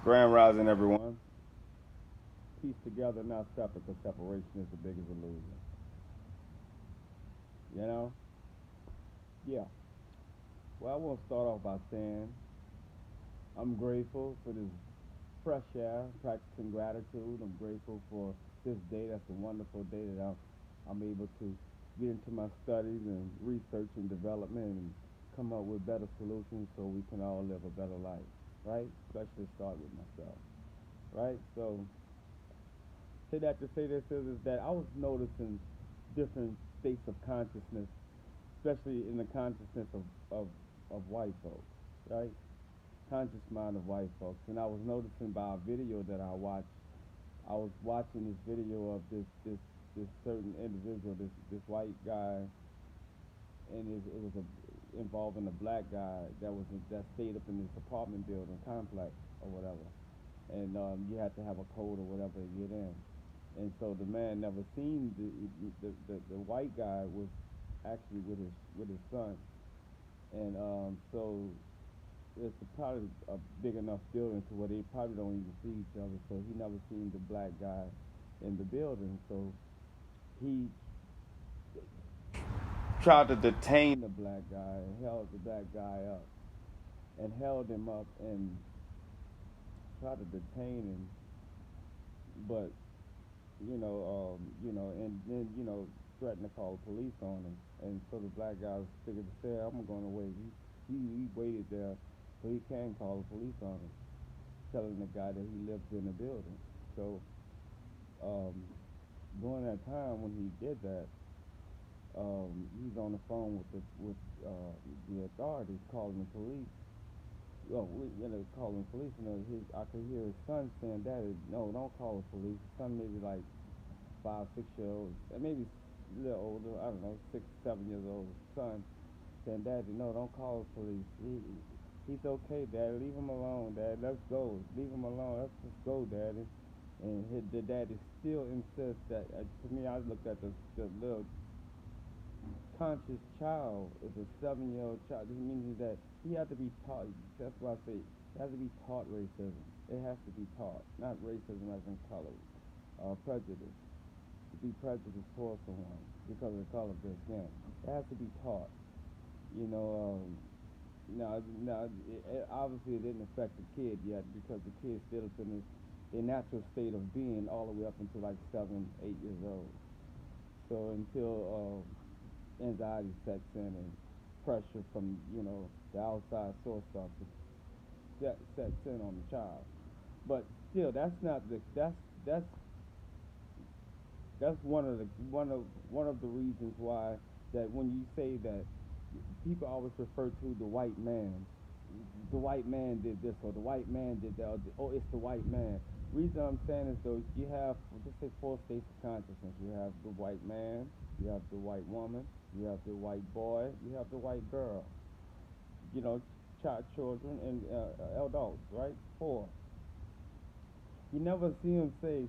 Grand Rising, everyone. Piece together, not separate, because separation is the biggest illusion. You know? Yeah. Well, I want to start off by saying I'm grateful for this fresh air, practicing gratitude. I'm grateful for this day. That's a wonderful day that I'm able to get into my studies and research and development and come up with better solutions so we can all live a better life, right? Especially start with myself, right? So say that to say this is that I was noticing different states of consciousness, especially in the consciousness of white folks, right? Conscious mind of white folks. And I was noticing by a video that I was watching this video of this certain individual, this white guy, and it was involving a black guy that stayed up in this apartment building complex or whatever, and you had to have a code or whatever to get in. And so the man never seen the white guy was actually with his son, and so it's probably a big enough building to where they probably don't even see each other. So he never seen the black guy in the building. So he tried to detain the black guy and held the black guy up and held him up and tried to detain him, but and then threatened to call the police on him. And so the black guy figured to say, "I'm going to wait." He waited there so he can call the police on him, telling the guy that he lives in the building. So um, during that time when he did that, he's on the phone with the authorities calling the police. Well, calling the police. I could hear his son saying, "Daddy, no, don't call the police." His son maybe like 5, 6 year old, maybe a little older. I don't know, 6, 7 years old son saying, "Daddy, no, don't call the police. He's okay, Daddy. Leave him alone, Dad. Let's go. Leave him alone. Let's just go, Daddy." And the daddy still insists that. To me, I looked at the little conscious child is a 7-year-old child. This means that he has to be taught. That's why I say it has to be taught racism. It has to be taught, not racism as in color, prejudice. To be prejudiced towards someone because of the color of their skin, it has to be taught. You know, now, obviously it didn't affect the kid yet because the kid's still up in his their natural state of being all the way up until like 7, 8 years old. So until anxiety sets in and pressure from the outside source starts to sets in on the child. But still, that's that's one of the reasons why that when you say that people always refer to the white man did this or the white man did that, or it's the white man. Reason I'm saying is though you have just say 4 states of consciousness. You have the white man, you have the white woman, you have the white boy, you have the white girl. You know, children and adults, right? Four. You never see them say,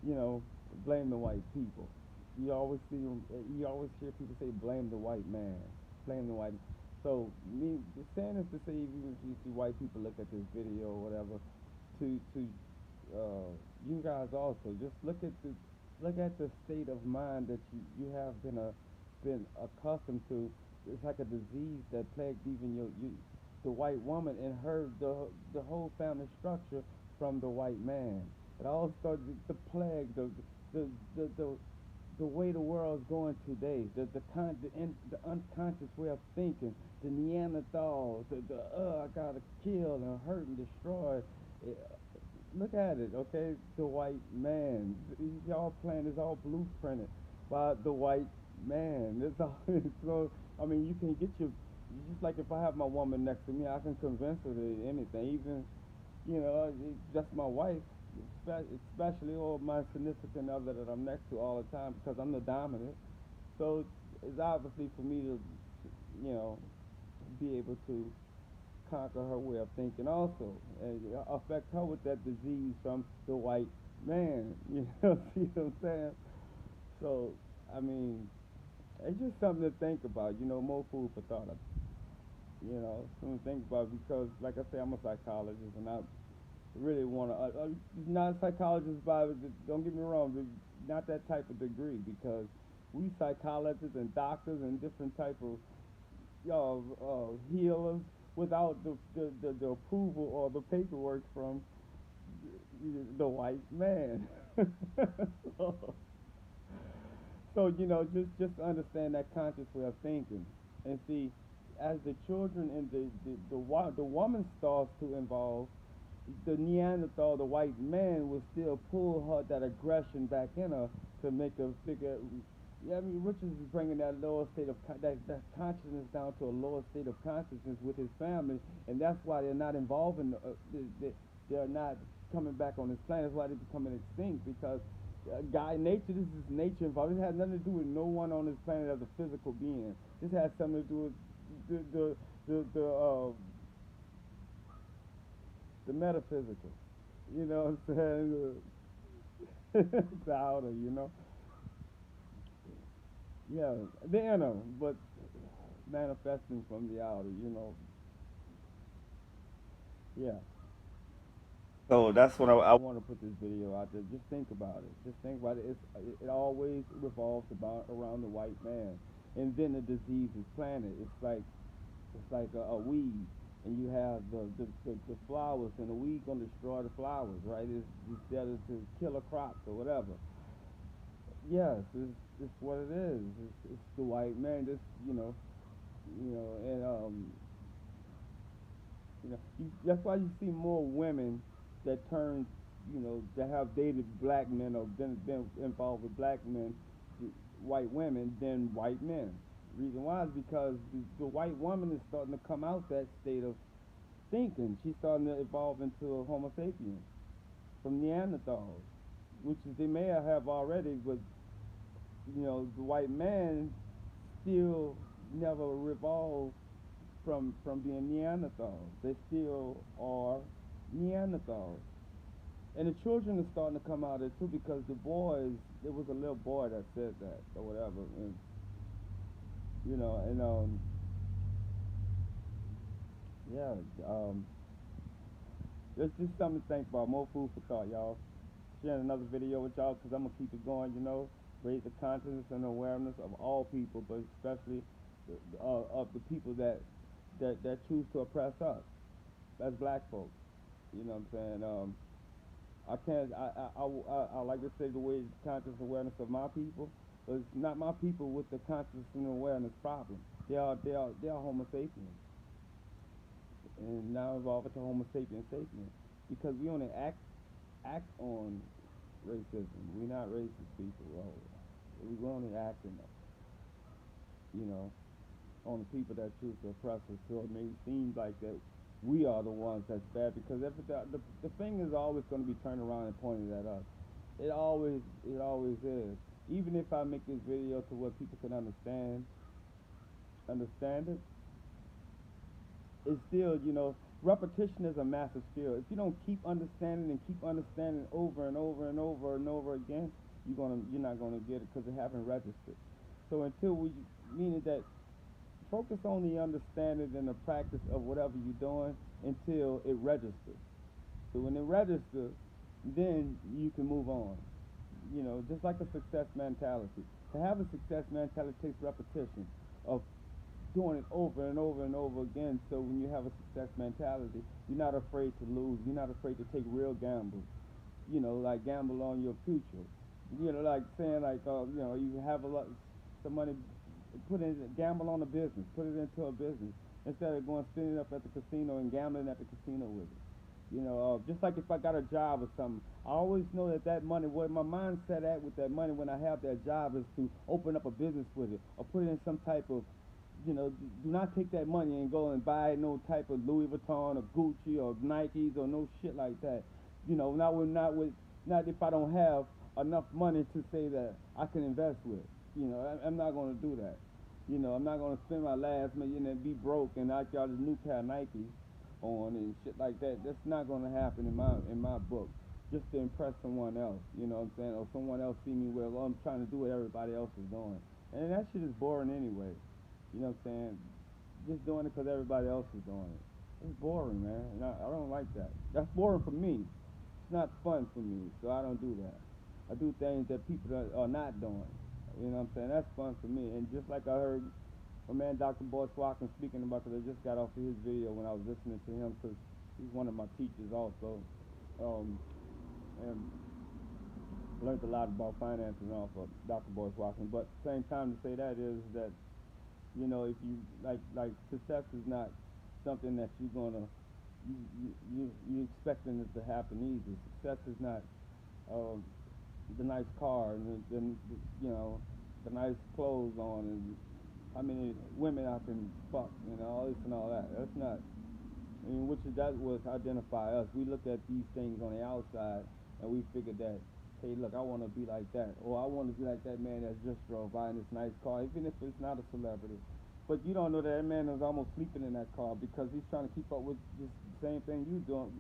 you know, blame the white people. You always see them. You always hear people say, blame the white man, blame the white. So me, the saying is to say, even if you see white people look at this video or whatever, to you guys also just look at the state of mind that you have been accustomed to. It's like a disease that plagued even the white woman and her the whole family structure from the white man. It all started the plague, the the the the way the world's going today, the unconscious way of thinking, the Neanderthals, I gotta kill and hurt and destroy. Eh, Look at it, okay? The white man. Y'all plan is all blueprinted by the white man. It's all so. I mean, you can get your just like if I have my woman next to me, I can convince her to anything, even just my wife, especially or my significant other that I'm next to all the time because I'm the dominant. So it's obviously for me to, you know, be able to conquer her way of thinking also and affect her with that disease from the white man. You know, see what I'm saying? So, I mean, it's just something to think about, more food for thought, something to think about because, like I say, I'm a psychologist and really want to. Not a psychologist, by don't get me wrong, but not that type of degree because we psychologists and doctors and different type of healers without the approval or the paperwork from the white man. so, so just understand that conscious way of thinking and see as the children and the woman starts to involve the Neanderthal, the white man, will still pull her that aggression back in her to make her figure. Yeah, I mean, Richards is bringing that lower state of that consciousness down to a lower state of consciousness with his family, and that's why they're not involved in. They're not coming back on this planet. That's why they're becoming extinct because nature. This is nature involved. It has nothing to do with no one on this planet as a physical being. This has something to do with the metaphysical. You know what I'm saying? The outer, Yeah, the inner, but manifesting from the outer. Yeah. So that's what I want to put this video out there. Just think about it. Just think about it. It always revolves about around the white man, and then the disease is planted. It's like a weed, and you have the flowers, and the weed gonna destroy the flowers, right? It's there to kill a crop or whatever. Yes, it's what it is. It's the white man. Just and that's why you see more women that turn, that have dated black men or been involved with black men, white women, than white men. Reason why is because the white woman is starting to come out that state of thinking. She's starting to evolve into a Homo sapien from Neanderthals, which is they may have already, but the white man still never revolved from being Neanderthals. They still are Neanderthals. And the children are starting to come out of it too because the boys, there was a little boy that said that or whatever, and yeah, um, it's just something to think about. More food for thought, y'all. Sharing another video with y'all because I'm gonna keep it going. Raise the consciousness and awareness of all people, but especially of the people that choose to oppress us as black folks. You know what I'm saying? I can't. I like to say the way conscious awareness of my people, but it's not my people with the conscious and awareness problem. They are Homo sapiens, and now evolving to Homo sapiens sapiens because we only act on racism. We're not racist people. We only acting, you know, on the people that choose to oppress us. So it may seem like that we are the ones that's bad because the thing is always going to be turned around and pointed at us. It always is. Even if I make this video to where people can understand it, it's still, repetition is a massive skill. If you don't keep understanding over and over and over and over again, you're not gonna get it because it haven't registered. So until meaning that focus on the understanding and the practice of whatever you're doing until it registers. So when it registers, then you can move on. Just like a success mentality. To have a success mentality takes repetition of doing it over and over and over again. So when you have a success mentality, you're not afraid to lose. You're not afraid to take real gambles. Like gamble on your future. Like saying like you have a lot some money, gamble on a business, put it into a business instead of going spending it up at the casino and gambling at the casino with it. Just like if I got a job or something, I always know that money, where my mindset at with that money when I have that job is to open up a business with it or put it in some type of, do not take that money and go and buy no type of Louis Vuitton or Gucci or Nikes or no shit like that. Not if I don't have enough money to say that I can invest with. I'm not going to do that. I'm not going to spend my last million and be broke and I got a new pair of Nikes on and shit like that. That's not going to happen in my book. Just to impress someone else, you know what I'm saying? Or someone else see me well, I'm trying to do what everybody else is doing. And that shit is boring anyway. You know what I'm saying? Just doing it because everybody else is doing it. It's boring, man. And I don't like that. That's boring for me. It's not fun for me, so I don't do that. I do things that people are not doing. You know what I'm saying? That's fun for me. And just like I heard my man Dr. Boyd Swakin speaking about, because I just got off of his video when I was listening to him, because he's one of my teachers also. And learned a lot about finances off of Dr. Boyd Swakin. But at the same time, to say that is that, you know, if you like success is not something that you're gonna you expecting it to happen easy. Success is not um, the nice car and you know the nice clothes on and how many women I can fuck, you know, all this and all that. That's not. I mean, which is that was identify us. We look at these things on the outside and we figure that, hey, look, I want to be like that, or I want to be like that man that just drove by in this nice car, even if it's not a celebrity. But you don't know that that man is almost sleeping in that car because he's trying to keep up with this same thing you doing.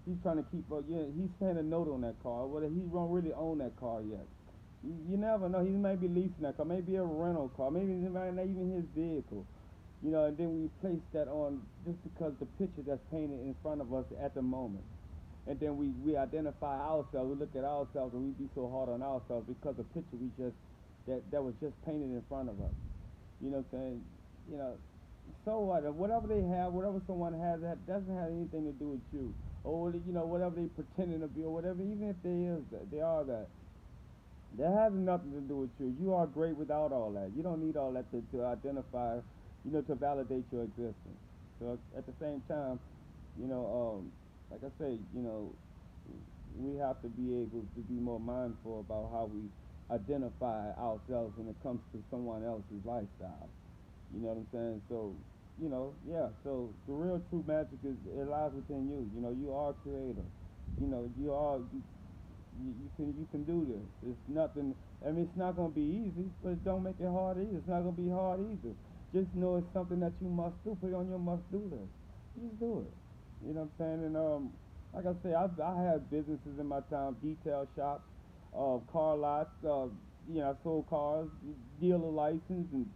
He's trying to keep up. Yeah, he's paying a note on that car. Whether he don't really own that car yet. You never know. He may be leasing that car, maybe a rental car, maybe it might not even his vehicle. You know, and then we place that on just because the picture that's painted in front of us at the moment. And then we identify ourselves, we look at ourselves and we be so hard on ourselves because the picture we just that was just painted in front of us. You know what I'm saying? You know, so what? Whatever they have, whatever someone has, that doesn't have anything to do with you. Or you know, whatever they pretending to be, or whatever, even if they are that, that has nothing to do with you. You are great without all that. You don't need all that to identify, you know, to validate your existence. So at the same time, you know, like I say, you know, we have to be able to be more mindful about how we identify ourselves when it comes to someone else's lifestyle. You know what I'm saying? So, you know, yeah. So the real true magic is it lies within you. You know, you are a creator. You know, you can do this. It's nothing. I mean, it's not gonna be easy, but don't make it hard either. It's not gonna be hard either. Just know it's something that you must do. Put it on your must do list. Just do it. You know what I'm saying? And like I say, I had businesses in my town, detail shops, car lots. You know, I sold cars, dealer license, and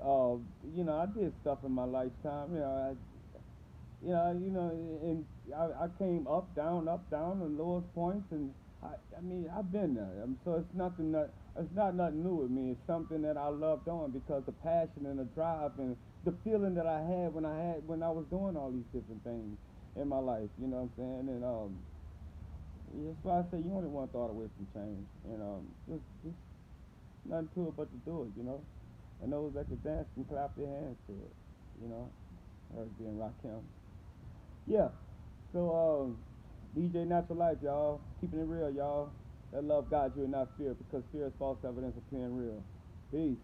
uh, you know, I did stuff in my lifetime. And I came up, down, and lowest points, and I mean, I've been there. So it's not nothing new with me. It's something that I love doing because the passion and the drive and the feeling that I had when I was doing all these different things in my life. You know what I'm saying? And that's why I say you only one thought away from change. And just nothing to it but to do it. You know, and those that can dance can clap their hands to it. You know, or being Rakim. Yeah. So, DJ Natural Life, y'all. Keeping it real, y'all. Let love guide you and not fear, because fear is false evidence appearing real. Peace.